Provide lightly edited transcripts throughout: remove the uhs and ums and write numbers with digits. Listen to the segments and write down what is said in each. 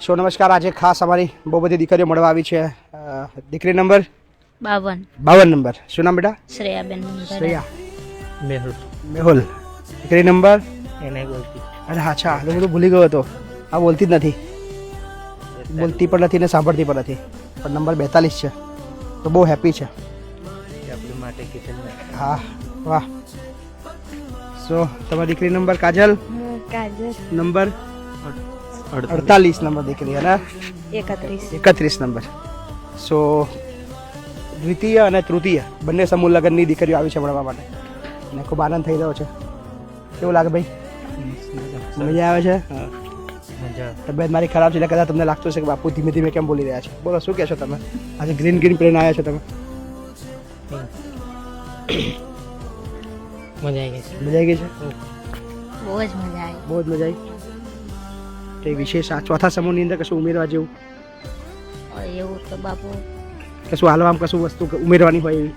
સો નમસ્કાર. આજે ખાસ અમારી બહુ બધી દીકરીઓ મળવા આવી છે. દીકરી નંબર 52 નંબર. શું નામ બેટા? શ્રેયાબેન. શ્રેયા. મેહુલ. દીકરી નંબર? એને બોલતી. અરે હા, અચ્છા, હું બધું ભૂલી ગયો હતો. આ બોલતી જ નથી, બોલતી પણ નથી ને સાંભળતી પણ નથી, પણ નંબર 42 છે, તો બહુ હેપી છે. આપણી માટે કિચનમાં. હા, વાહ. સો તમારી દીકરી નંબર કાજલ? કાજલ. નંબર 48 નંબર દીકરી, અને 31 નંબર. સો દ્વિતીય અને તૃતીય બંને સમૂહ લગ્નની દીકરીઓ આવી છે મળવા માટે, અને ખૂબ આનંદ થઈ રહ્યો છે. કેવું લાગે ભાઈ? મજા આવે છે? મજા. તબિયત મારી ખરાબ છે એટલે કદાચ તમને લાગતું હશે કે બાપુ ધીમે ધીમે કેમ બોલી રહ્યા છે. બોલો, શું કહેશો તમે? આજે ગ્રીન ગ્રીન પ્લેન આવ્યા છો તમે. મજા આવી ગઈ છે. મજા આવી ગઈ છે? બહુ જ મજા આવી. બહુ જ મજા આવી. કંઈ વિશેષ આ ચોથા સમૂહની અંદર કશું ઉમેરવા જેવું? એવું તો બાપુ કશું હાલવામાં કશું વસ્તુ ઉમેરવાની હોય એવી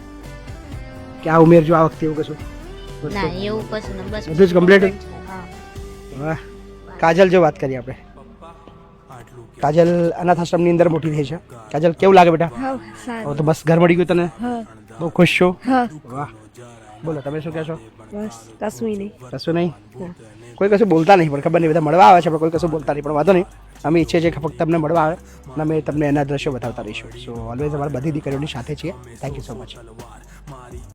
કે આ ઉમેરજો આ વખતે, એવું કશું? ના, એવું કશું ને બસ બધું જ complete? હા. વાહ. કાજલ જો વાત કરીએ આપણે. કાજલ અનાથ આશ્રમની અંદર મોટી થઈ છે. કાજલ, કેવું લાગે બેટા? હવે તો બસ ઘર મળી ગયું તને? બહુ ખુશ છો? વાહ. બોલો, તમે શું કહેશો? બસ કશું નહીં. કશું નહીં? કોઈ કશું બોલતા નહીં, પણ ખબર નહીં, બધા મળવા આવે છે પણ કોઈ કશું બોલતા નહીં, પણ વાંધો નહીં. અમે ઈચ્છીએ છીએ કે ફક્ત તમને મળવા આવે અને અમે તમને એના દ્રશ્યો બતાવતા રહીશું. સો ઓલવેઝ અમારી બધી દીકરીઓની સાથે છીએ. Thank you so much.